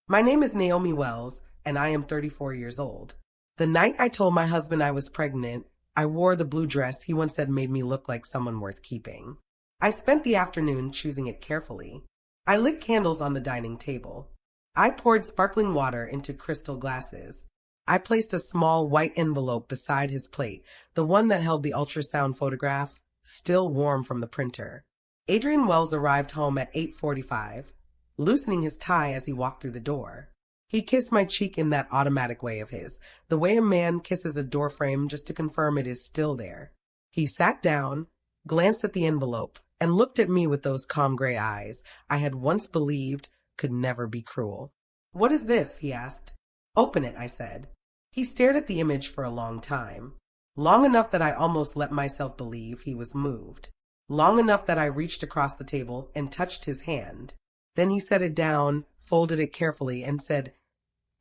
My name is Naomi Wells, and I am 34 years old. The night I told my husband I was pregnant, I wore the blue dress he once said made me look like someone worth keeping. I spent the afternoon choosing it carefully. I lit candles on the dining table. I poured sparkling water into crystal glasses. I placed a small white envelope beside his plate, the one that held the ultrasound photograph, still warm from the printer. Adrian Wells arrived home at 8:45, loosening his tie as he walked through the door. He kissed my cheek in that automatic way of his, the way a man kisses a doorframe just to confirm it is still there. He sat down, glanced at the envelope, and looked at me with those calm gray eyes I had once believed could never be cruel. "What is this?" he asked. "Open it," I said. He stared at the image for a long time. Long enough that I almost let myself believe he was moved. Long enough that I reached across the table and touched his hand. Then he set it down, folded it carefully, and said,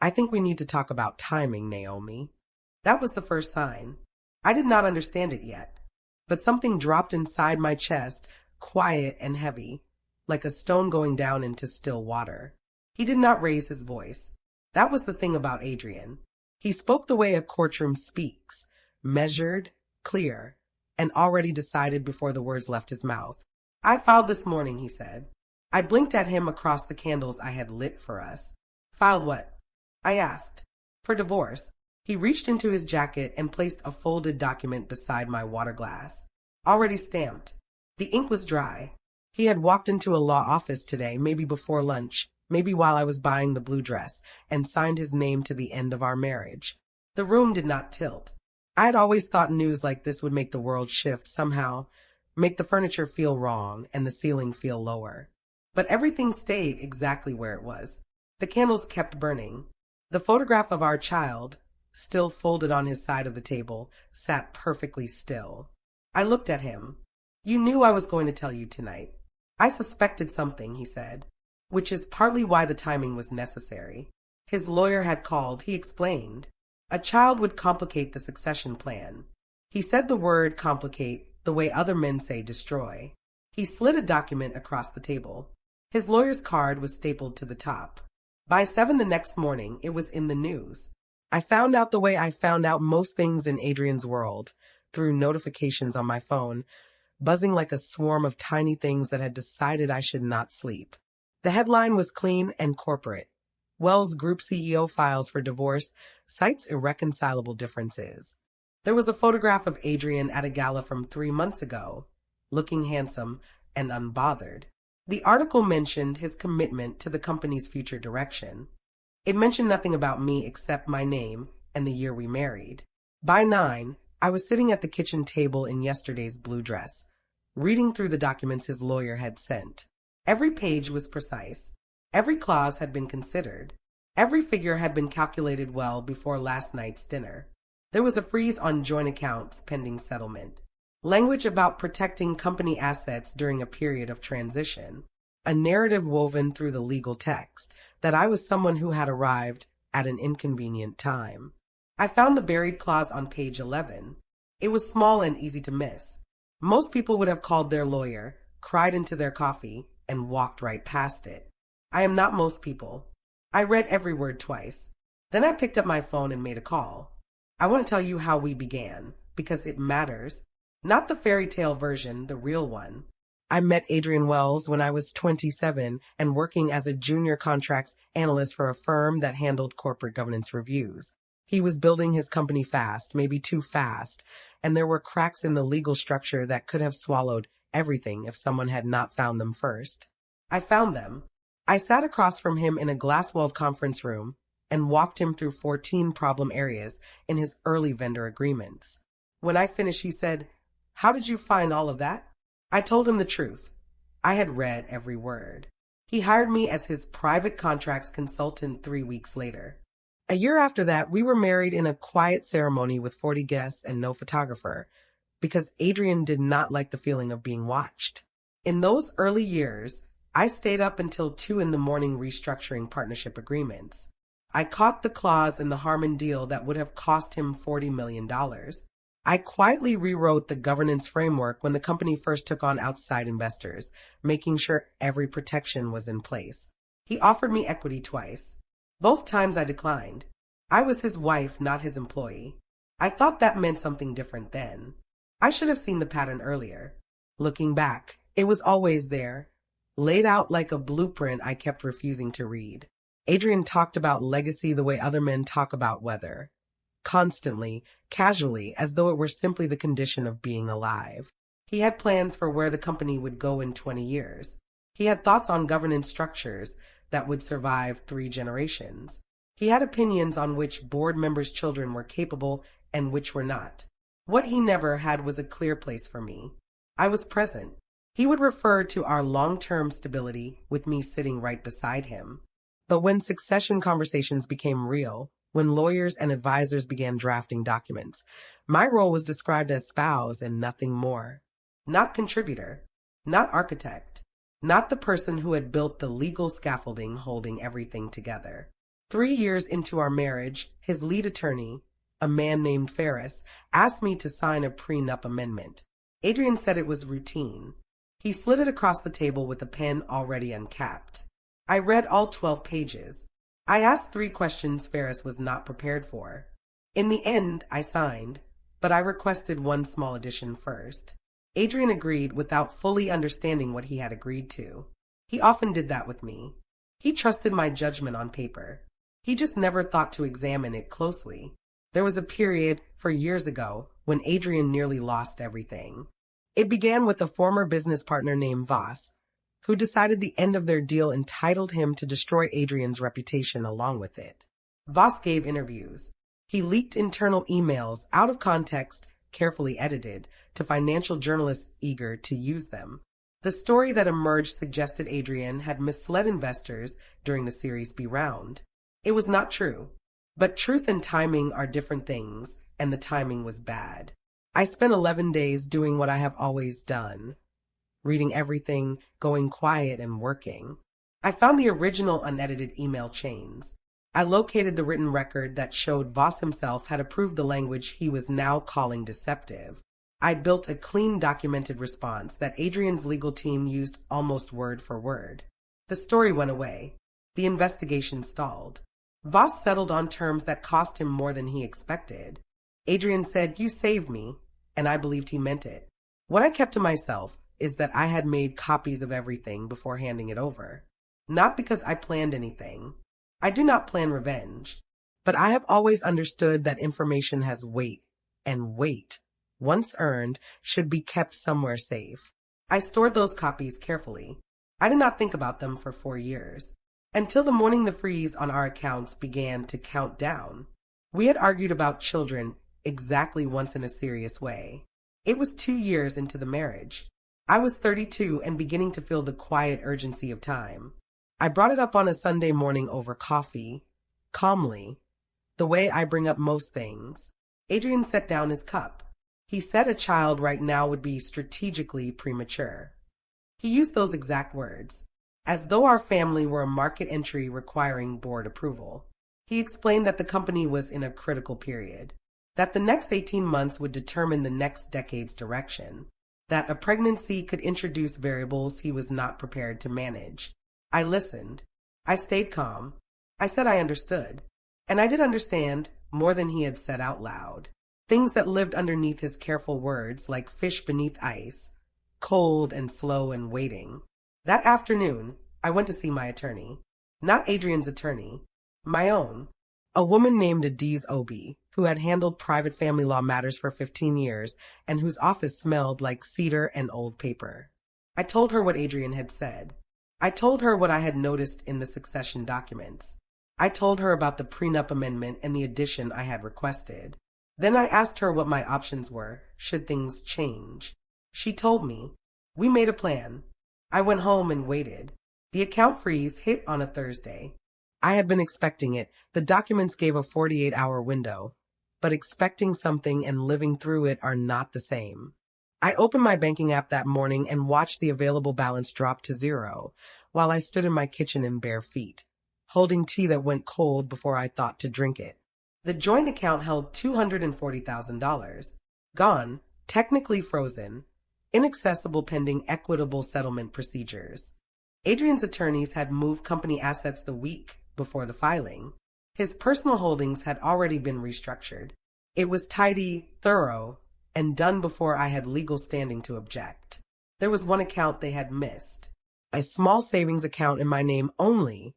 "I think we need to talk about timing, Naomi." That was the first sign. I did not understand it yet, but something dropped inside my chest, quiet and heavy, like a stone going down into still water. He did not raise his voice. That was the thing about Adrian. He spoke the way a courtroom speaks, measured, clear, and already decided before the words left his mouth. "I filed this morning," he said. I blinked at him across the candles I had lit for us. "Filed what?" I asked. "For divorce." He reached into his jacket and placed a folded document beside my water glass. Already stamped. The ink was dry. He had walked into a law office today, maybe before lunch, maybe while I was buying the blue dress, and signed his name to the end of our marriage. The room did not tilt. I had always thought news like this would make the world shift somehow, make the furniture feel wrong and the ceiling feel lower. But everything stayed exactly where it was. The candles kept burning. The photograph of our child, still folded on his side of the table, sat perfectly still. I looked at him. "You knew I was going to tell you tonight." "I suspected something," he said, "which is partly why the timing was necessary." His lawyer had called, he explained. A child would complicate the succession plan. He said the word complicate the way other men say destroy. He slid a document across the table. His lawyer's card was stapled to the top. By 7 the next morning, it was in the news. I found out the way I found out most things in Adrian's world, through notifications on my phone, buzzing like a swarm of tiny things that had decided I should not sleep. The headline was clean and corporate. Wells Group CEO files for divorce, cites irreconcilable differences. There was a photograph of Adrian at a gala from 3 months ago, looking handsome and unbothered. The article mentioned his commitment to the company's future direction. It mentioned nothing about me except my name and the year we married. By 9, I was sitting at the kitchen table in yesterday's blue dress, reading through the documents his lawyer had sent. Every page was precise. Every clause had been considered. Every figure had been calculated well before last night's dinner. There was a freeze on joint accounts pending settlement. Language about protecting company assets during a period of transition. A narrative woven through the legal text that I was someone who had arrived at an inconvenient time. I found the buried clause on page 11. It was small and easy to miss. Most people would have called their lawyer, cried into their coffee, and walked right past it. I am not most people. I read every word twice. Then I picked up my phone and made a call. I want to tell you how we began, because it matters. Not the fairy tale version, the real one. I met Adrian Wells when I was 27 and working as a junior contracts analyst for a firm that handled corporate governance reviews. He was building his company fast, maybe too fast, and there were cracks in the legal structure that could have swallowed everything if someone had not found them first. I found them. I sat across from him in a glass-walled conference room and walked him through 14 problem areas in his early vendor agreements. When I finished, he said, "How did you find all of that?" I told him the truth. I had read every word. He hired me as his private contracts consultant 3 weeks later. A year after that, we were married in a quiet ceremony with 40 guests and no photographer, because Adrian did not like the feeling of being watched. In those early years, I stayed up until 2 in the morning restructuring partnership agreements. I caught the clause in the Harmon deal that would have cost him $40 million. I quietly rewrote the governance framework when the company first took on outside investors, making sure every protection was in place. He offered me equity twice. Both times I declined. I was his wife, not his employee. I thought that meant something different then. I should have seen the pattern earlier. Looking back, it was always there, laid out like a blueprint I kept refusing to read. Adrian talked about legacy the way other men talk about weather. Constantly, casually, as though it were simply the condition of being alive. He had plans for where the company would go in 20 years. He had thoughts on governance structures that would survive 3 generations. He had opinions on which board members' children were capable and which were not. What he never had was a clear place for me. I was present. He would refer to our long-term stability with me sitting right beside him. But when succession conversations became real, when lawyers and advisors began drafting documents, my role was described as spouse and nothing more. Not contributor, not architect, not the person who had built the legal scaffolding holding everything together. 3 years into our marriage, his lead attorney, a man named Ferris, asked me to sign a prenup amendment. Adrian said it was routine. He slid it across the table with a pen already uncapped. I read all 12 pages. I asked 3 questions Ferris was not prepared for. In the end, I signed, but I requested one small addition first. Adrian agreed without fully understanding what he had agreed to. He often did that with me. He trusted my judgment on paper. He just never thought to examine it closely. There was a period, for years ago, when Adrian nearly lost everything. It began with a former business partner named Voss, who decided the end of their deal entitled him to destroy Adrian's reputation along with it. Voss gave interviews. He leaked internal emails out of context, carefully edited, to financial journalists eager to use them. The story that emerged suggested Adrian had misled investors during the Series B round. It was not true. But truth and timing are different things, and the timing was bad. I spent 11 days doing what I have always done. Reading everything, going quiet, and working. I found the original unedited email chains. I located the written record that showed Voss himself had approved the language he was now calling deceptive. I built a clean documented response that Adrian's legal team used almost word for word. The story went away. The investigation stalled. Voss settled on terms that cost him more than he expected. Adrian said, "You saved me," and I believed he meant it. What I kept to myself is that I had made copies of everything before handing it over. Not because I planned anything. I do not plan revenge. But I have always understood that information has weight, and weight, once earned, should be kept somewhere safe. I stored those copies carefully. I did not think about them for 4 years, until the morning the freeze on our accounts began to count down. We had argued about children exactly once in a serious way. It was 2 years into the marriage. I was 32 and beginning to feel the quiet urgency of time. I brought it up on a Sunday morning over coffee, calmly, the way I bring up most things. Adrian set down his cup. He said a child right now would be strategically premature. He used those exact words, as though our family were a market entry requiring board approval. He explained that the company was in a critical period, that the next 18 months would determine the next decade's direction, that a pregnancy could introduce variables he was not prepared to manage. I listened. I stayed calm. I said I understood. And I did understand more than he had said out loud. Things that lived underneath his careful words, like fish beneath ice, cold and slow and waiting. That afternoon, I went to see my attorney. Not Adrian's attorney. My own. A woman named Adiz Obi, who had handled private family law matters for 15 years and whose office smelled like cedar and old paper. I told her what Adrian had said. I told her what I had noticed in the succession documents. I told her about the prenup amendment and the addition I had requested. Then I asked her what my options were, should things change. She told me. We made a plan. I went home and waited. The account freeze hit on a Thursday. I had been expecting it. The documents gave a 48-hour window. But expecting something and living through it are not the same. I opened my banking app that morning and watched the available balance drop to 0 while I stood in my kitchen in bare feet, holding tea that went cold before I thought to drink it. The joint account held $240,000. Gone, technically frozen, inaccessible pending equitable settlement procedures. Adrian's attorneys had moved company assets the week before the filing. His personal holdings had already been restructured. It was tidy, thorough, and done before I had legal standing to object. There was one account they had missed. A small savings account in my name only,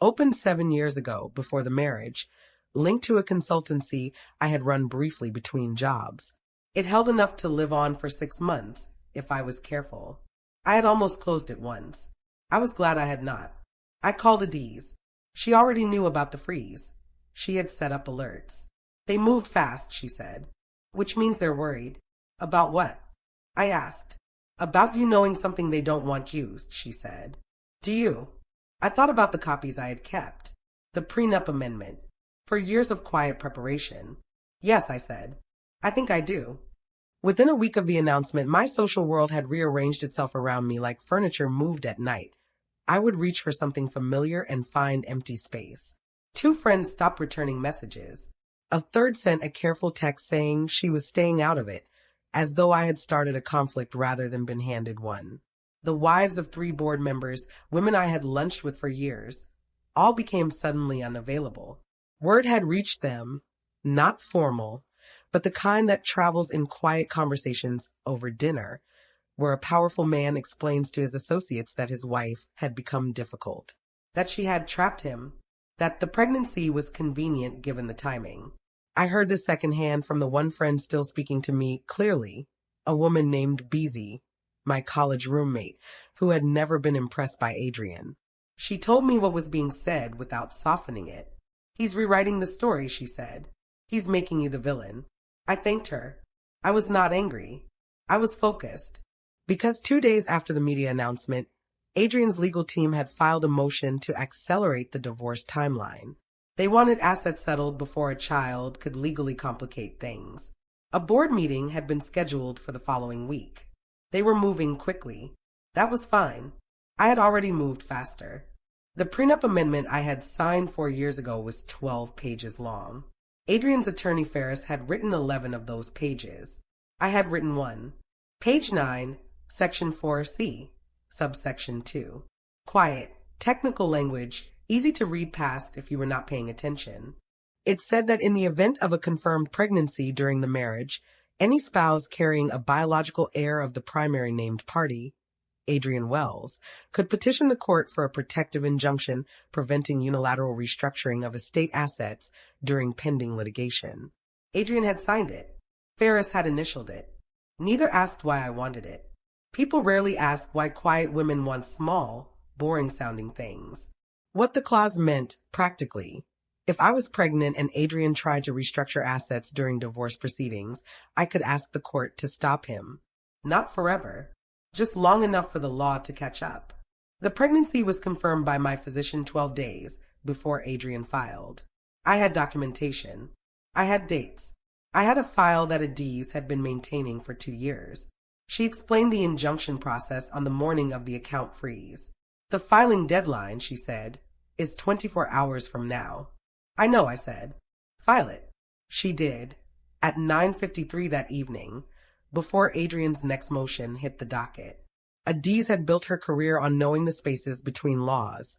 opened 7 years ago before the marriage, linked to a consultancy I had run briefly between jobs. It held enough to live on for 6 months, if I was careful. I had almost closed it once. I was glad I had not. I called Adiz. She already knew about the freeze. She had set up alerts. They moved fast, she said. Which means they're worried. About what? I asked. About you knowing something they don't want used, she said. Do you? I thought about the copies I had kept. The prenup amendment. For years of quiet preparation. Yes, I said. I think I do. Within a week of the announcement, my social world had rearranged itself around me like furniture moved at night. I would reach for something familiar and find empty space. 2 friends stopped returning messages. A third sent a careful text saying she was staying out of it, as though I had started a conflict rather than been handed one. The wives of 3 board members, women I had lunched with for years, all became suddenly unavailable. Word had reached them, not formal, but the kind that travels in quiet conversations over dinner, where a powerful man explains to his associates that his wife had become difficult, that she had trapped him, that the pregnancy was convenient given the timing. I heard this secondhand from the one friend still speaking to me clearly, a woman named Beezy, my college roommate, who had never been impressed by Adrian. She told me what was being said without softening it. He's rewriting the story, she said. He's making you the villain. I thanked her. I was not angry. I was focused. Because 2 days after the media announcement, Adrian's legal team had filed a motion to accelerate the divorce timeline. They wanted assets settled before a child could legally complicate things. A board meeting had been scheduled for the following week. They were moving quickly. That was fine. I had already moved faster. The prenup amendment I had signed 4 years ago was 12 pages long. Adrian's attorney Ferris had written 11 of those pages. I had written 1. Page 9, Section 4C, Subsection 2. Quiet, technical language, easy to read past if you were not paying attention. It said that in the event of a confirmed pregnancy during the marriage, any spouse carrying a biological heir of the primary named party, Adrian Wells, could petition the court for a protective injunction preventing unilateral restructuring of estate assets during pending litigation. Adrian had signed it. Ferris had initialed it. Neither asked why I wanted it. People rarely ask why quiet women want small, boring-sounding things. What the clause meant, practically. If I was pregnant and Adrian tried to restructure assets during divorce proceedings, I could ask the court to stop him. Not forever. Just long enough for the law to catch up. The pregnancy was confirmed by my physician 12 days before Adrian filed. I had documentation. I had dates. I had a file that Adiz had been maintaining for 2 years. She explained the injunction process on the morning of the account freeze. The filing deadline, she said, is 24 hours from now. I know, I said. File it. She did, at 9:53 that evening, before Adrian's next motion hit the docket. Adiz had built her career on knowing the spaces between laws,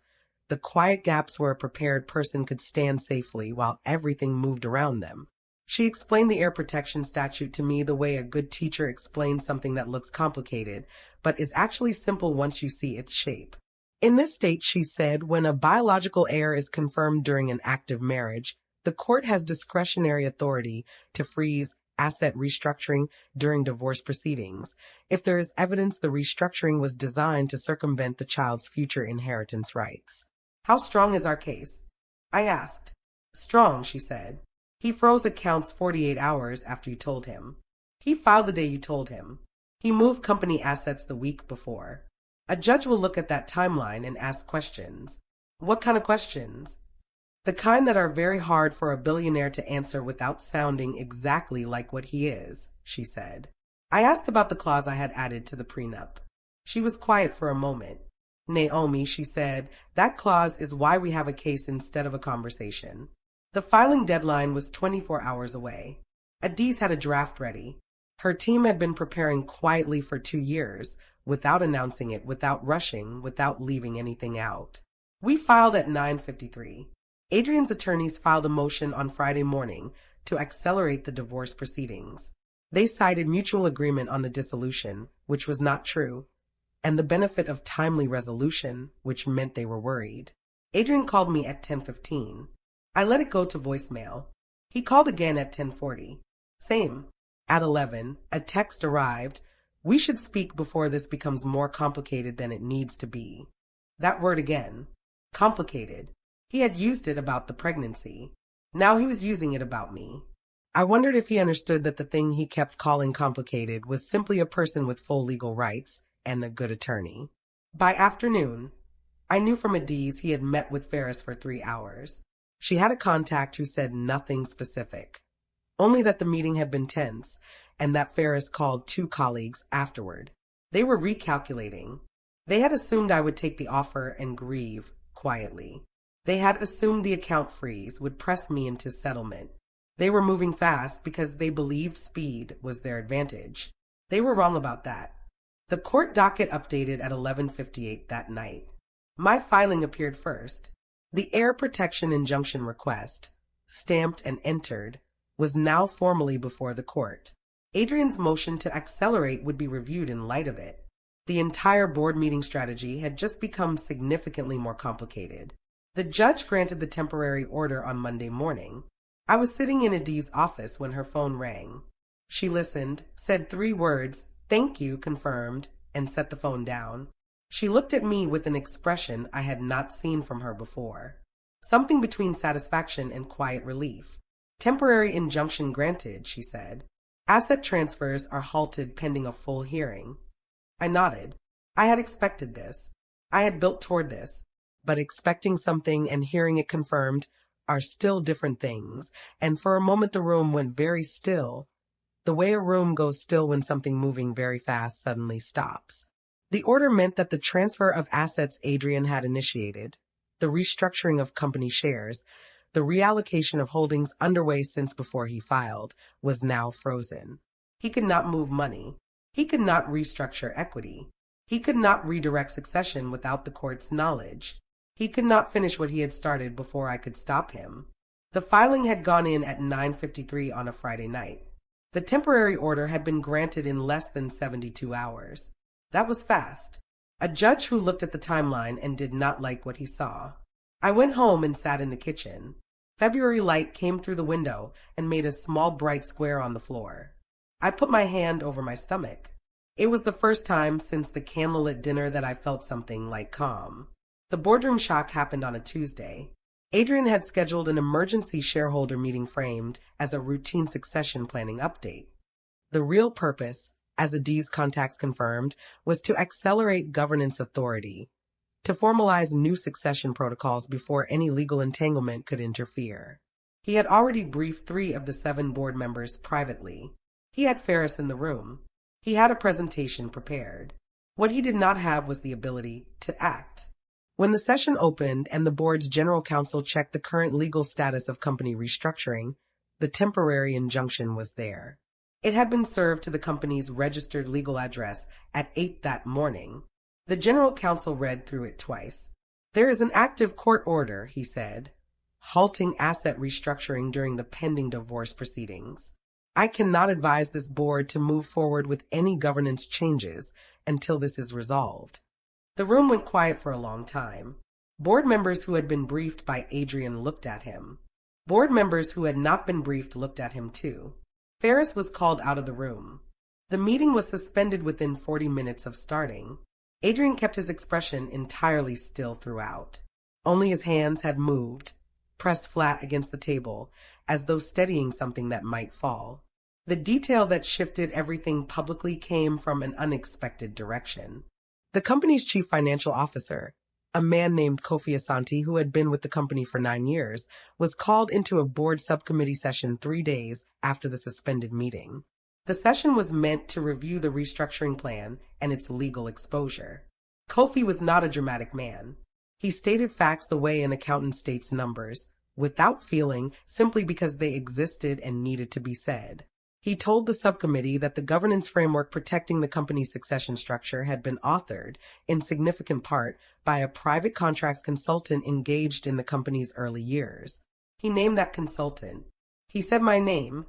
the quiet gaps where a prepared person could stand safely while everything moved around them. She explained the heir protection statute to me the way a good teacher explains something that looks complicated, but is actually simple once you see its shape. In this state, she said, when a biological heir is confirmed during an active marriage, the court has discretionary authority to freeze asset restructuring during divorce proceedings if there is evidence the restructuring was designed to circumvent the child's future inheritance rights. How strong is our case? I asked. Strong, she said. He froze accounts 48 hours after you told him. He filed the day you told him. He moved company assets the week before. A judge will look at that timeline and ask questions. What kind of questions? The kind that are very hard for a billionaire to answer without sounding exactly like what he is, she said. I asked about the clause I had added to the prenup. She was quiet for a moment. Naomi, she said, that clause is why we have a case instead of a conversation. The filing deadline was 24 hours away. Adiz had a draft ready. Her team had been preparing quietly for 2 years, without announcing it, without rushing, without leaving anything out. We filed at 9:53. Adrian's attorneys filed a motion on Friday morning to accelerate the divorce proceedings. They cited mutual agreement on the dissolution, which was not true, and the benefit of timely resolution, which meant they were worried. Adrian called me at 10:15. I let it go to voicemail. He called again at 10:40. Same. At 11, a text arrived. We should speak before this becomes more complicated than it needs to be. That word again. Complicated. He had used it about the pregnancy. Now he was using it about me. I wondered if he understood that the thing he kept calling complicated was simply a person with full legal rights and a good attorney. By afternoon, I knew from Adiz he had met with Ferris for 3 hours. She had a contact who said nothing specific, only that the meeting had been tense and that Ferris called 2 colleagues afterward. They were recalculating. They had assumed I would take the offer and grieve quietly. They had assumed the account freeze would press me into settlement. They were moving fast because they believed speed was their advantage. They were wrong about that. The court docket updated at 11:58 that night. My filing appeared first. The heir protection injunction request, stamped and entered, was now formally before the court. Adrian's motion to accelerate would be reviewed in light of it. The entire board meeting strategy had just become significantly more complicated. The judge granted the temporary order on Monday morning. I was sitting in Adiz's office when her phone rang. She listened, said 3 words, "Thank you," confirmed, and set the phone down. She looked at me with an expression I had not seen from her before. Something between satisfaction and quiet relief. "Temporary injunction granted," she said. "Asset transfers are halted pending a full hearing." I nodded. I had expected this. I had built toward this. But expecting something and hearing it confirmed are still different things, and for a moment the room went very still, the way a room goes still when something moving very fast suddenly stops. The order meant that the transfer of assets Adrian had initiated, the restructuring of company shares, the reallocation of holdings underway since before he filed, was now frozen. He could not move money. He could not restructure equity. He could not redirect succession without the court's knowledge. He could not finish what he had started before I could stop him. The filing had gone in at 9:53 on a Friday night. The temporary order had been granted in less than 72 hours. That was fast. A judge who looked at the timeline and did not like what he saw. I went home and sat in the kitchen. February light came through the window and made a small bright square on the floor. I put my hand over my stomach. It was the first time since the candlelit dinner that I felt something like calm. The boardroom shock happened on a Tuesday. Adrian had scheduled an emergency shareholder meeting framed as a routine succession planning update. The real purpose, as Adiz contacts confirmed, was to accelerate governance authority, to formalize new succession protocols before any legal entanglement could interfere. He had already briefed 3 of the 7 board members privately. He had Ferris in the room. He had a presentation prepared. What he did not have was the ability to act. When the session opened and the board's general counsel checked the current legal status of company restructuring, the temporary injunction was there. It had been served to the company's registered legal address at 8 that morning. The general counsel read through it twice. "There is an active court order," he said, "halting asset restructuring during the pending divorce proceedings. I cannot advise this board to move forward with any governance changes until this is resolved." The room went quiet for a long time. Board members who had been briefed by Adrian looked at him. Board members who had not been briefed looked at him too. Ferris was called out of the room. The meeting was suspended within 40 minutes of starting. Adrian kept his expression entirely still throughout. Only his hands had moved, pressed flat against the table, as though steadying something that might fall. The detail that shifted everything publicly came from an unexpected direction. The company's chief financial officer, a man named Kofi Asante who had been with the company for 9 years, was called into a board subcommittee session 3 days after the suspended meeting. The session was meant to review the restructuring plan and its legal exposure. Kofi was not a dramatic man. He stated facts the way an accountant states numbers, without feeling, simply because they existed and needed to be said. He told the subcommittee that the governance framework protecting the company's succession structure had been authored, in significant part, by a private contracts consultant engaged in the company's early years. He named that consultant. He said my name,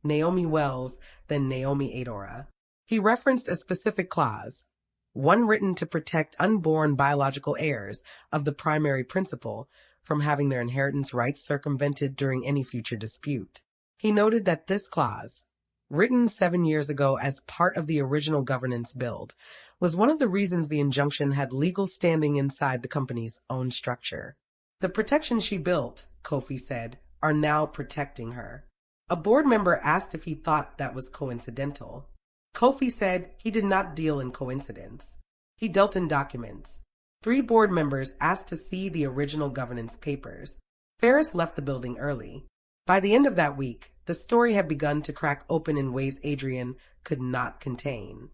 Naomi Wells, then Naomi Adora. He referenced a specific clause, one written to protect unborn biological heirs of the primary principal from having their inheritance rights circumvented during any future dispute. He noted that this clause, written 7 years ago as part of the original governance build, was one of the reasons the injunction had legal standing inside the company's own structure. The protections she built, Kofi said, are now protecting her. A board member asked if he thought that was coincidental. Kofi said he did not deal in coincidence. He dealt in documents. 3 board members asked to see the original governance papers. Ferris left the building early. By the end of that week, the story had begun to crack open in ways Adrian could not contain.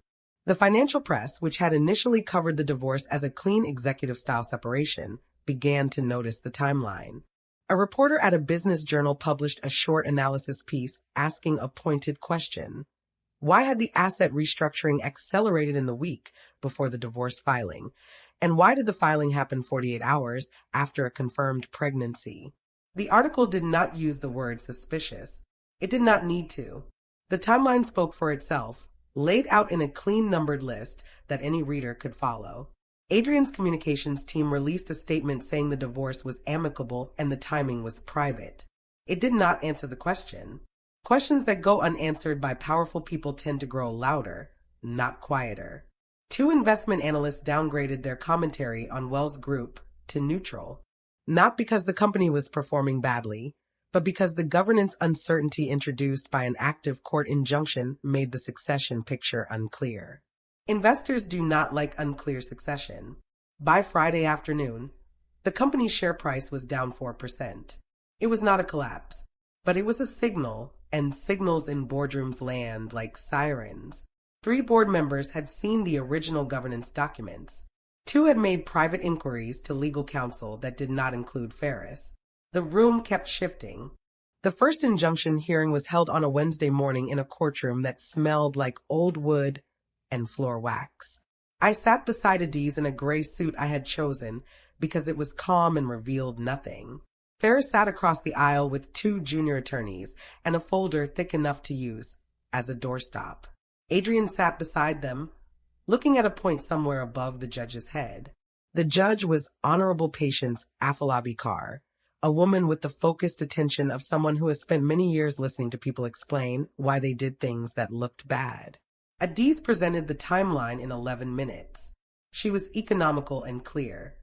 The financial press, which had initially covered the divorce as a clean executive-style separation, began to notice the timeline. A reporter at a business journal published a short analysis piece asking a pointed question. Why had the asset restructuring accelerated in the week before the divorce filing? And why did the filing happen 48 hours after a confirmed pregnancy? The article did not use the word suspicious. It did not need to. The timeline spoke for itself, laid out in a clean numbered list that any reader could follow. Adrian's communications team released a statement saying the divorce was amicable and the timing was private. It did not answer the question. Questions that go unanswered by powerful people tend to grow louder, not quieter. 2 investment analysts downgraded their commentary on Wells Group to neutral, not because the company was performing badly, but because the governance uncertainty introduced by an active court injunction made the succession picture unclear. Investors do not like unclear succession. By Friday afternoon, the company's share price was down 4%. It was not a collapse, but it was a signal, and signals in boardrooms land like sirens. 3 board members had seen the original governance documents. 2 had made private inquiries to legal counsel that did not include Ferris. The room kept shifting. The first injunction hearing was held on a Wednesday morning in a courtroom that smelled like old wood and floor wax. I sat beside Adiz in a gray suit I had chosen because it was calm and revealed nothing. Ferris sat across the aisle with 2 junior attorneys and a folder thick enough to use as a doorstop. Adrian sat beside them, looking at a point somewhere above the judge's head. The judge was Honorable Patience Afolabi Carr, a woman with the focused attention of someone who has spent many years listening to people explain why they did things that looked bad. Adiz presented the timeline in 11 minutes. She was economical and clear.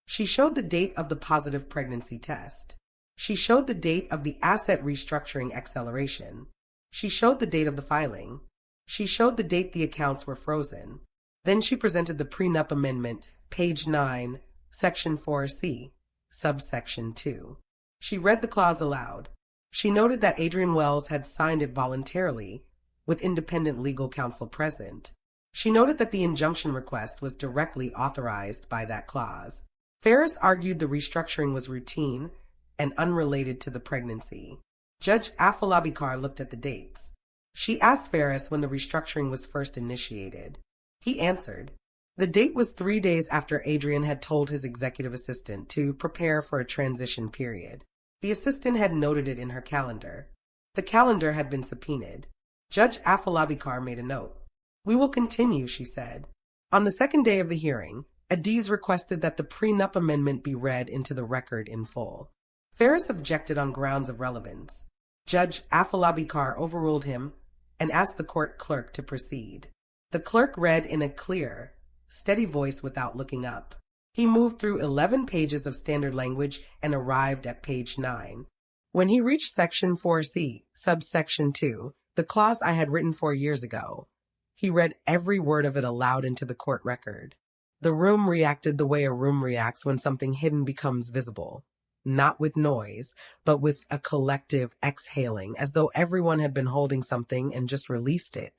She showed the date of the positive pregnancy test. She showed the date of the asset restructuring acceleration. She showed the date of the filing. She showed the date the accounts were frozen. Then she presented the prenup amendment, page 9, section 4C, subsection 2. She read the clause aloud. She noted that Adrian Wells had signed it voluntarily, with independent legal counsel present. She noted that the injunction request was directly authorized by that clause. Ferris argued the restructuring was routine and unrelated to the pregnancy. Judge Afolabi Carr looked at the dates. She asked Ferris when the restructuring was first initiated. He answered. The date was 3 days after Adrian had told his executive assistant to prepare for a transition period. The assistant had noted it in her calendar. The calendar had been subpoenaed. Judge Afolabi Carr made a note. We will continue, she said. On the second day of the hearing, Adiz requested that the prenup amendment be read into the record in full. Ferris objected on grounds of relevance. Judge Afolabi Carr overruled him and asked the court clerk to proceed. The clerk read in a clear, steady voice without looking up. He moved through 11 pages of standard language and arrived at page 9. When he reached section 4C, subsection 2, the clause I had written 4 years ago, he read every word of it aloud into the court record. The room reacted the way a room reacts when something hidden becomes visible. Not with noise, but with a collective exhaling, as though everyone had been holding something and just released it.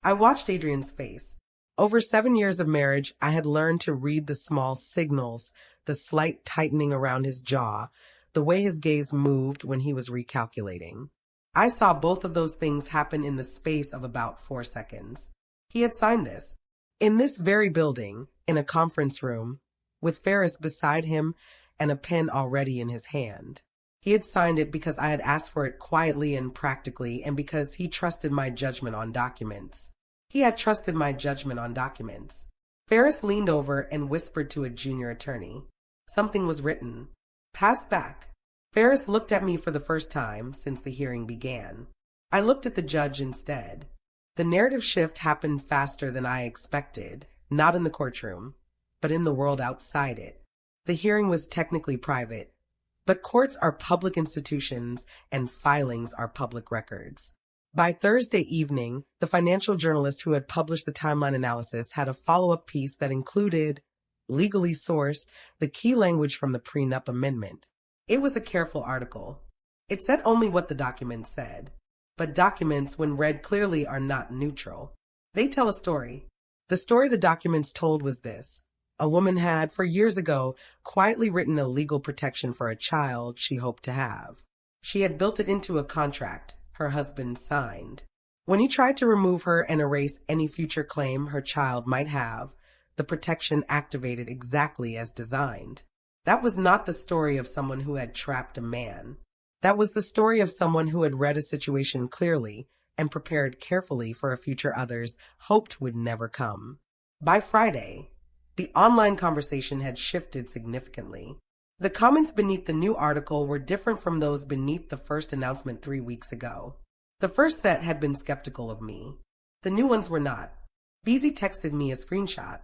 I watched Adrian's face. Over 7 years of marriage, I had learned to read the small signals, the slight tightening around his jaw, the way his gaze moved when he was recalculating. I saw both of those things happen in the space of about 4 seconds. He had signed this. In this very building, in a conference room, with Ferris beside him and a pen already in his hand. He had signed it because I had asked for it quietly and practically, and because he trusted my judgment on documents. He had trusted my judgment on documents. Ferris leaned over and whispered to a junior attorney. Something was written. Pass back. Ferris looked at me for the first time since the hearing began. I looked at the judge instead. The narrative shift happened faster than I expected, not in the courtroom, but in the world outside it. The hearing was technically private, but courts are public institutions and filings are public records. By Thursday evening, the financial journalist who had published the timeline analysis had a follow-up piece that included, legally sourced, the key language from the prenup amendment. It was a careful article. It said only what the document said. But documents, when read clearly, are not neutral. They tell a story. The story the documents told was this. A woman had, for years ago, quietly written a legal protection for a child she hoped to have. She had built it into a contract her husband signed. When he tried to remove her and erase any future claim her child might have, the protection activated exactly as designed. That was not the story of someone who had trapped a man. That was the story of someone who had read a situation clearly and prepared carefully for a future others hoped would never come. By Friday, the online conversation had shifted significantly. The comments beneath the new article were different from those beneath the first announcement 3 weeks ago. The first set had been skeptical of me. The new ones were not. Beezy texted me a screenshot.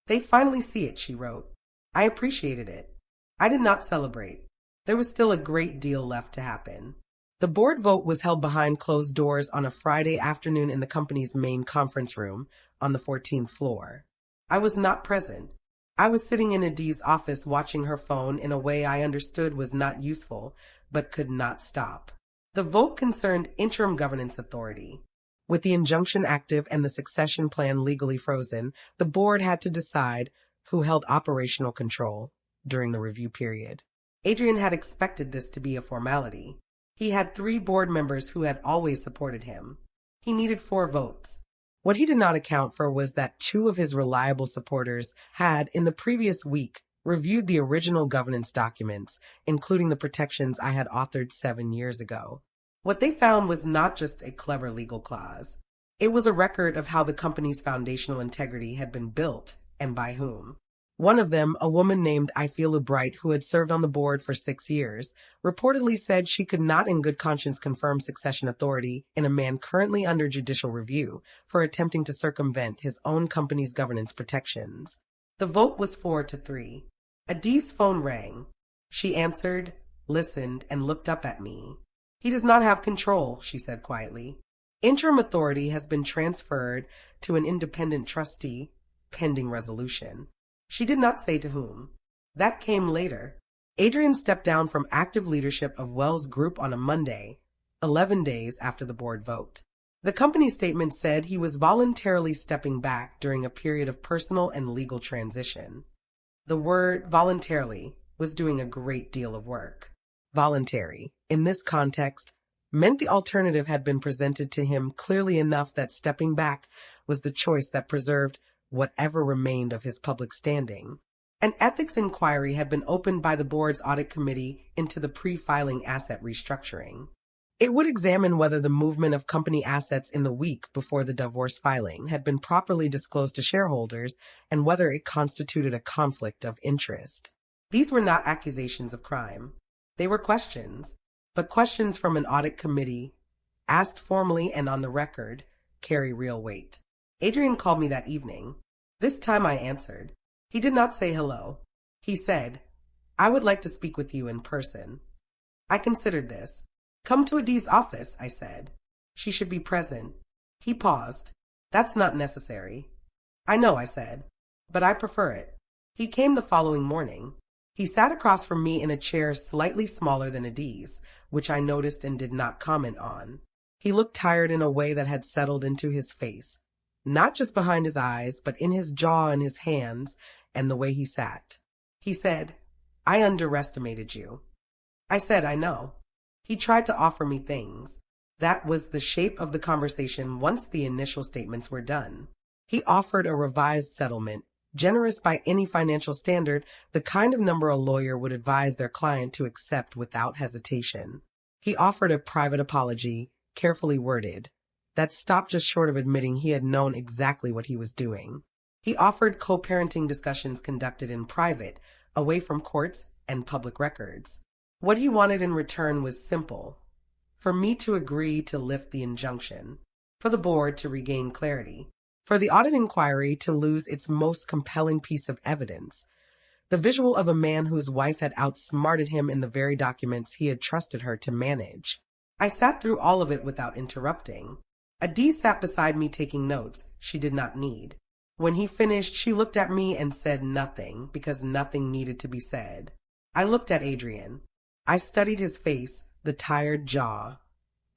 They finally see it, she wrote. I appreciated it. I did not celebrate. There was still a great deal left to happen. The board vote was held behind closed doors on a Friday afternoon in the company's main conference room on the 14th floor. I was not present. I was sitting in Adi's office watching her phone in a way I understood was not useful, but could not stop. The vote concerned interim governance authority. With the injunction active and the succession plan legally frozen, the board had to decide who held operational control during the review period. Adrian had expected this to be a formality. He had 3 board members who had always supported him. He needed 4 votes. What he did not account for was that 2 of his reliable supporters had, in the previous week, reviewed the original governance documents, including the protections I had authored 7 years ago. What they found was not just a clever legal clause. It was a record of how the company's foundational integrity had been built and by whom. One of them, a woman named Ifila Bright, who had served on the board for 6 years, reportedly said she could not in good conscience confirm succession authority in a man currently under judicial review for attempting to circumvent his own company's governance protections. The vote was 4-3. Adi's phone rang. She answered, listened, and looked up at me. He does not have control, she said quietly. Interim authority has been transferred to an independent trustee, pending resolution. She did not say to whom. That came later. Adrian stepped down from active leadership of Wells Group on a Monday, 11 days after the board vote. The company statement said he was voluntarily stepping back during a period of personal and legal transition. The word voluntarily was doing a great deal of work. Voluntary, in this context, meant the alternative had been presented to him clearly enough that stepping back was the choice that preserved whatever remained of his public standing. An ethics inquiry had been opened by the board's audit committee into the pre-filing asset restructuring. It would examine whether the movement of company assets in the week before the divorce filing had been properly disclosed to shareholders and whether it constituted a conflict of interest. These were not accusations of crime. They were questions, but questions from an audit committee, asked formally and on the record, carry real weight. Adrian called me that evening. This time I answered. He did not say hello. He said, I would like to speak with you in person. I considered this. Come to Adi's office, I said. She should be present. He paused. That's not necessary. I know, I said, but I prefer it. He came the following morning. He sat across from me in a chair slightly smaller than Adi's, which I noticed and did not comment on. He looked tired in a way that had settled into his face. Not just behind his eyes, but in his jaw and his hands and the way he sat. He said, I underestimated you. I said, I know. He tried to offer me things. That was the shape of the conversation once the initial statements were done. He offered a revised settlement, generous by any financial standard, the kind of number a lawyer would advise their client to accept without hesitation. He offered a private apology, carefully worded, that stopped just short of admitting he had known exactly what he was doing. He offered co-parenting discussions conducted in private, away from courts and public records. What he wanted in return was simple: for me to agree to lift the injunction, for the board to regain clarity, for the audit inquiry to lose its most compelling piece of evidence, the visual of a man whose wife had outsmarted him in the very documents he had trusted her to manage. I sat through all of it without interrupting. Adee sat beside me taking notes she did not need. When he finished, she looked at me and said nothing, because nothing needed to be said. I looked at Adrian. I studied his face, the tired jaw,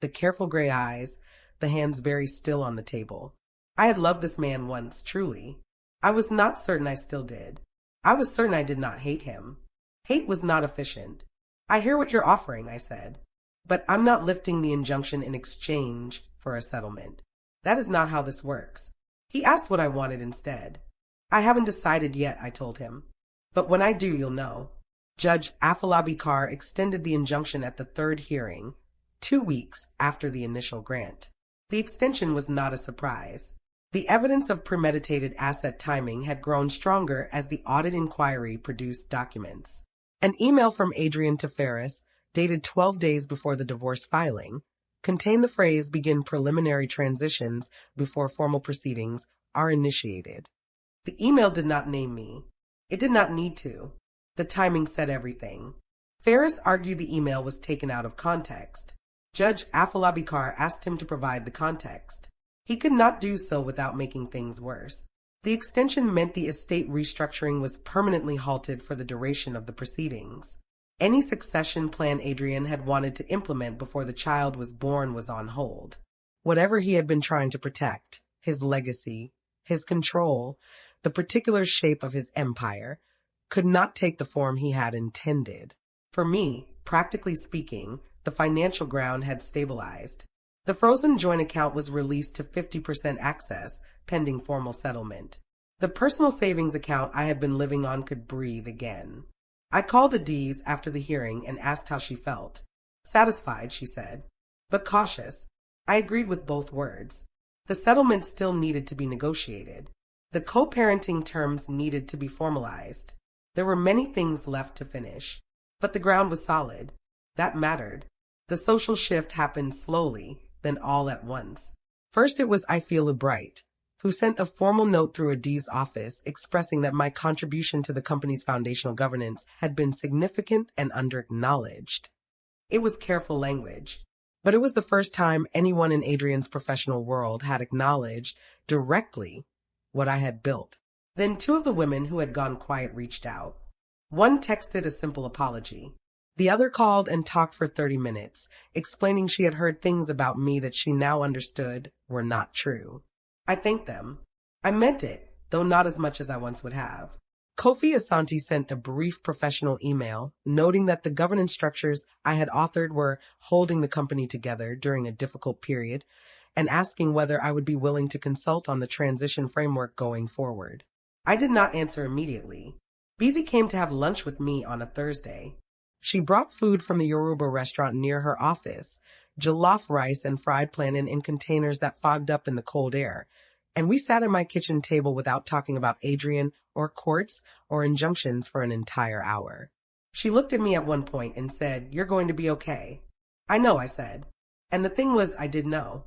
the careful gray eyes, the hands very still on the table. I had loved this man once, truly. I was not certain I still did. I was certain I did not hate him. Hate was not efficient. I hear what you're offering, I said, but I'm not lifting the injunction in exchange for a settlement. That is not how this works. He asked what I wanted instead. I haven't decided yet, I told him. But when I do, you'll know. Judge Afolabi Carr extended the injunction at the third hearing, 2 weeks after the initial grant. The extension was not a surprise. The evidence of premeditated asset timing had grown stronger as the audit inquiry produced documents. An email from Adrian to Ferris, dated 12 days before the divorce filing, contained the phrase "begin preliminary transitions before formal proceedings are initiated." The email did not name me. It did not need to. The timing said everything. Ferris argued the email was taken out of context. Judge Afolabi Carr asked him to provide the context. He could not do so without making things worse. The extension meant the estate restructuring was permanently halted for the duration of the proceedings. Any succession plan Adrian had wanted to implement before the child was born was on hold. Whatever he had been trying to protect, his legacy, his control, the particular shape of his empire, could not take the form he had intended. For me, practically speaking, the financial ground had stabilized. The frozen joint account was released to 50% access, pending formal settlement. The personal savings account I had been living on could breathe again. I called Adee's after the hearing and asked how she felt. Satisfied, she said, but cautious. I agreed with both words. The settlement still needed to be negotiated. The co-parenting terms needed to be formalized. There were many things left to finish, but the ground was solid. That mattered. The social shift happened slowly, then all at once. First it was Ifeolu Bright, who sent a formal note through Adee's office expressing that my contribution to the company's foundational governance had been significant and under-acknowledged. It was careful language, but it was the first time anyone in Adrian's professional world had acknowledged directly what I had built. Then 2 of the women who had gone quiet reached out. One texted a simple apology. The other called and talked for 30 minutes, explaining she had heard things about me that she now understood were not true. I thanked them. I meant it, though not as much as I once would have. Kofi Asante sent a brief professional email, noting that the governance structures I had authored were holding the company together during a difficult period, and asking whether I would be willing to consult on the transition framework going forward. I did not answer immediately. Bizi came to have lunch with me on a Thursday. She brought food from the Yoruba restaurant near her office, jollof rice and fried plantain in containers that fogged up in the cold air, and we sat at my kitchen table without talking about Adrian or courts or injunctions for an entire hour. She looked at me at one point and said, "You're going to be okay." "I know," I said. And the thing was, I did know.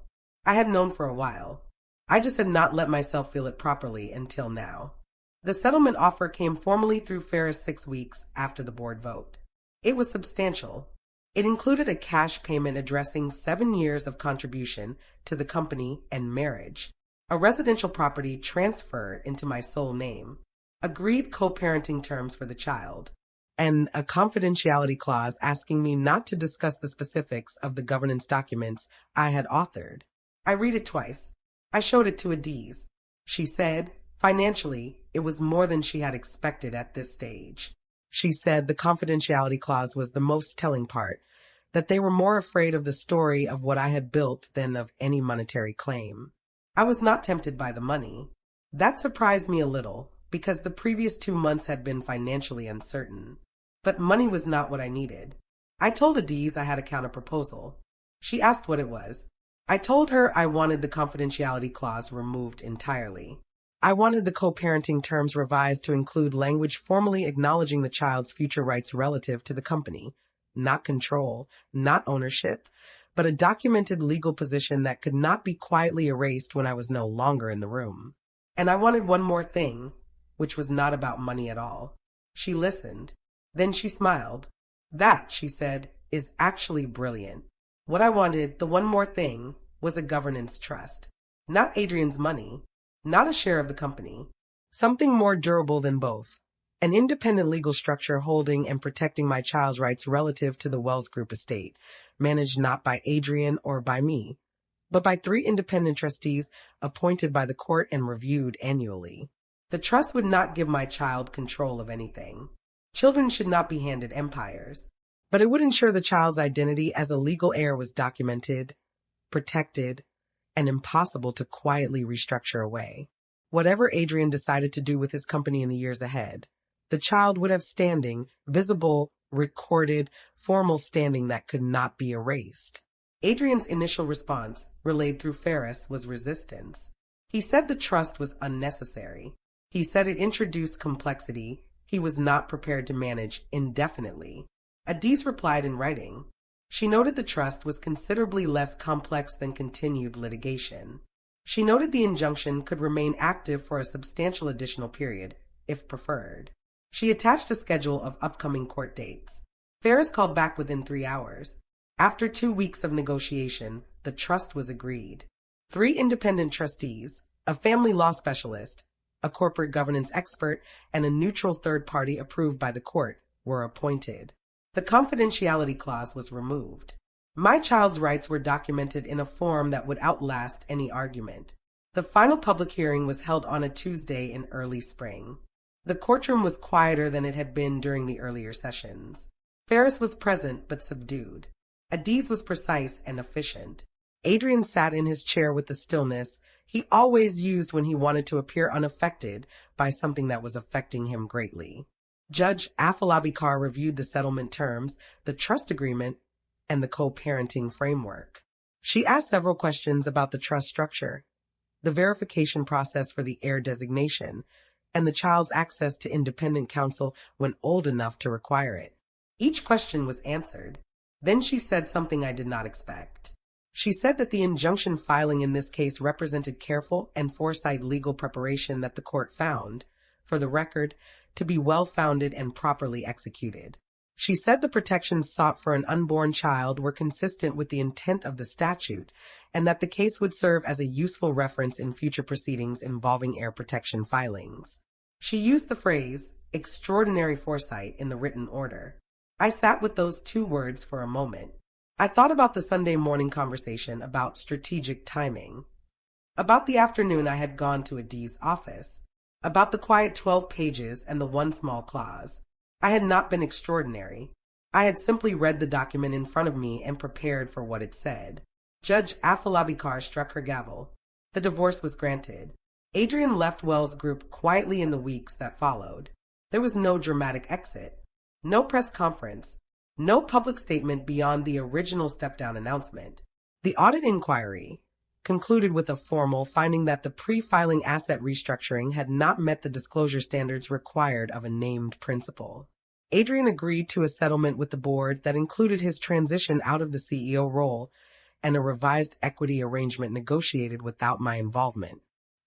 I had known for a while. I just had not let myself feel it properly until now. The settlement offer came formally through Ferris 6 weeks after the board vote. It was substantial. It included a cash payment addressing 7 years of contribution to the company and marriage, a residential property transferred into my sole name, agreed co-parenting terms for the child, and a confidentiality clause asking me not to discuss the specifics of the governance documents I had authored. I read it twice. I showed it to Adee's. She said, financially, it was more than she had expected at this stage. She said the confidentiality clause was the most telling part, that they were more afraid of the story of what I had built than of any monetary claim. I was not tempted by the money. That surprised me a little, because the previous 2 months had been financially uncertain. But money was not what I needed. I told Adiz I had a counter-proposal. She asked what it was. I told her I wanted the confidentiality clause removed entirely. I wanted the co-parenting terms revised to include language formally acknowledging the child's future rights relative to the company, not control, not ownership, but a documented legal position that could not be quietly erased when I was no longer in the room. And I wanted one more thing, which was not about money at all. She listened. Then she smiled. That, she said, is actually brilliant. What I wanted, the one more thing, was a governance trust. Not Adrian's money, not a share of the company. Something more durable than both. An independent legal structure holding and protecting my child's rights relative to the Wells Group estate, managed not by Adrian or by me, but by 3 independent trustees appointed by the court and reviewed annually. The trust would not give my child control of anything. Children should not be handed empires. But it would ensure the child's identity as a legal heir was documented, protected, and impossible to quietly restructure away. Whatever Adrian decided to do with his company in the years ahead, the child would have standing, visible, recorded, formal standing that could not be erased. Adrian's initial response, relayed through Ferris, was resistance. He said the trust was unnecessary. He said it introduced complexity he was not prepared to manage indefinitely. Adiz replied in writing. She noted the trust was considerably less complex than continued litigation. She noted the injunction could remain active for a substantial additional period, if preferred. She attached a schedule of upcoming court dates. Ferris called back within 3 hours. After 2 weeks of negotiation, the trust was agreed. 3 independent trustees, a family law specialist, a corporate governance expert, and a neutral third party approved by the court were appointed. The confidentiality clause was removed. My child's rights were documented in a form that would outlast any argument. The final public hearing was held on a Tuesday in early spring. The courtroom was quieter than it had been during the earlier sessions. Ferris was present but subdued. Adiz was precise and efficient. Adrian sat in his chair with the stillness he always used when he wanted to appear unaffected by something that was affecting him greatly. Judge Afalabikar reviewed the settlement terms, the trust agreement, and the co-parenting framework. She asked several questions about the trust structure, the verification process for the heir designation, and the child's access to independent counsel when old enough to require it. Each question was answered. Then she said something I did not expect. She said that the injunction filing in this case represented careful and foresight legal preparation that the court found, for the record, to be well-founded and properly executed. She said the protections sought for an unborn child were consistent with the intent of the statute, and that the case would serve as a useful reference in future proceedings involving heir protection filings. She used the phrase, extraordinary foresight, in the written order. I sat with those 2 words for a moment. I thought about the Sunday morning conversation about strategic timing, about the afternoon I had gone to Adiz's office, about the quiet 12 pages and the 1 small clause. I had not been extraordinary. I had simply read the document in front of me and prepared for what it said. Judge Afalabikar struck her gavel. The divorce was granted. Adrian left Wells Group quietly in the weeks that followed. There was no dramatic exit, no press conference, no public statement beyond the original step-down announcement. The audit inquiry concluded with a formal finding that the pre-filing asset restructuring had not met the disclosure standards required of a named principal. Adrian agreed to a settlement with the board that included his transition out of the CEO role and a revised equity arrangement negotiated without my involvement.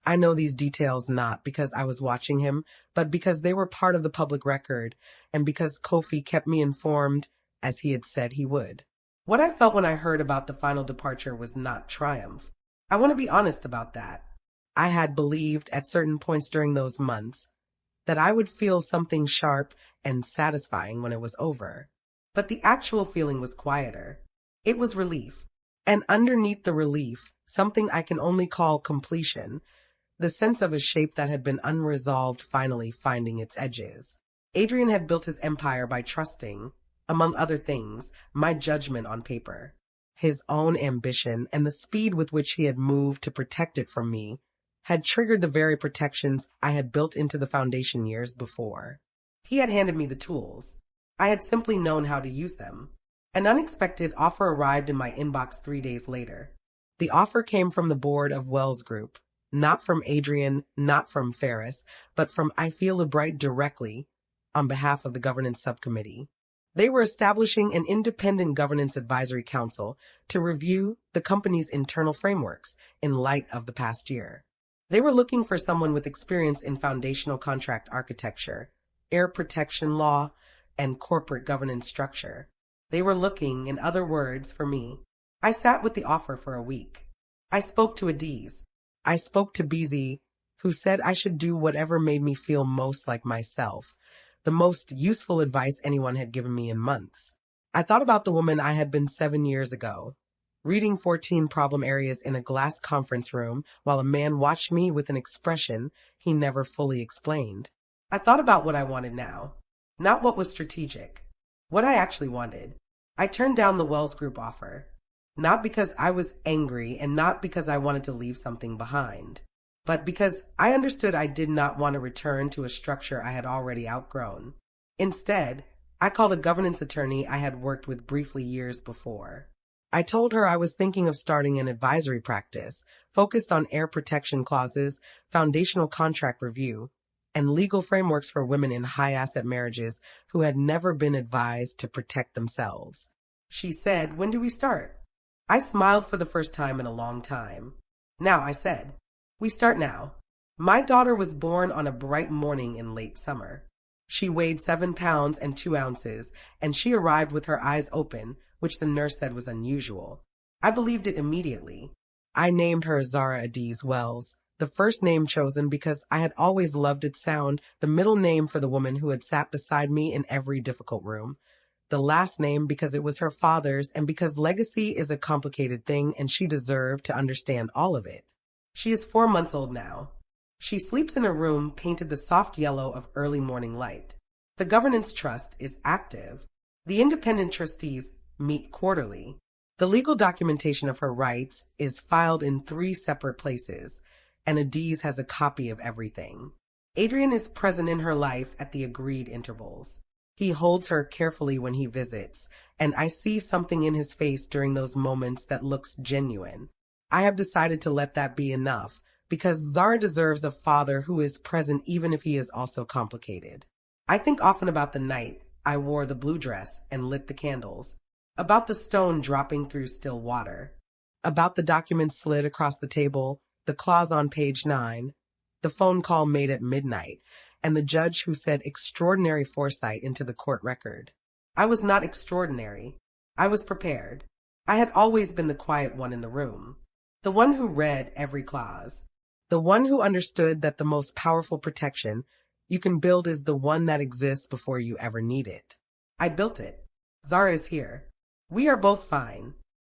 I know these details not because I was watching him, but because they were part of the public record and because Kofi kept me informed as he had said he would. What I felt when I heard about the final departure was not triumph. I want to be honest about that. I had believed at certain points during those months that I would feel something sharp and satisfying when it was over. But the actual feeling was quieter. It was relief. And underneath the relief, something I can only call completion, the sense of a shape that had been unresolved finally finding its edges. Adrian had built his empire by trusting, among other things, my judgment on paper. His own ambition and the speed with which he had moved to protect it from me had triggered the very protections I had built into the foundation years before. He had handed me the tools. I had simply known how to use them. An unexpected offer arrived in my inbox 3 days later. The offer came from the board of Wells Group, not from Adrian, not from Ferris, but from I Feel Bright directly on behalf of the governance subcommittee. They were establishing an independent governance advisory council to review the company's internal frameworks in light of the past year. They were looking for someone with experience in foundational contract architecture, heir protection law, and corporate governance structure. They were looking, in other words, for me. I sat with the offer for a week. I spoke to Adiz. I spoke to BZ, who said I should do whatever made me feel most like myself, the most useful advice anyone had given me in months. I thought about the woman I had been 7 years ago, reading 14 problem areas in a glass conference room while a man watched me with an expression he never fully explained. I thought about what I wanted now, not what was strategic, what I actually wanted. I turned down the Wells Group offer, not because I was angry and not because I wanted to leave something behind, but because I understood I did not want to return to a structure I had already outgrown. Instead, I called a governance attorney I had worked with briefly years before. I told her I was thinking of starting an advisory practice focused on heir protection clauses, foundational contract review, and legal frameworks for women in high-asset marriages who had never been advised to protect themselves. She said, "When do we start?" I smiled for the first time in a long time. "Now," I said. "We start now." My daughter was born on a bright morning in late summer. She weighed 7 pounds and 2 ounces, and she arrived with her eyes open, which the nurse said was unusual. I believed it immediately. I named her Zara Adiz Wells, the first name chosen because I had always loved its sound, the middle name for the woman who had sat beside me in every difficult room, the last name because it was her father's, and because legacy is a complicated thing and she deserved to understand all of it. She is 4 months old now. She sleeps in a room painted the soft yellow of early morning light. The governance trust is active. The independent trustees meet quarterly. The legal documentation of her rights is filed in 3 separate places, and Adiz has a copy of everything. Adrian is present in her life at the agreed intervals. He holds her carefully when he visits, and I see something in his face during those moments that looks genuine. I have decided to let that be enough, because Zara deserves a father who is present even if he is also complicated. I think often about the night I wore the blue dress and lit the candles, about the stone dropping through still water, about the documents slid across the table, the clause on page 9, the phone call made at midnight, and the judge who said extraordinary foresight into the court record. I was not extraordinary. I was prepared. I had always been the quiet one in the room, the one who read every clause, the one who understood that the most powerful protection you can build is the one that exists before you ever need it. I built it. Zara is here. We are both fine.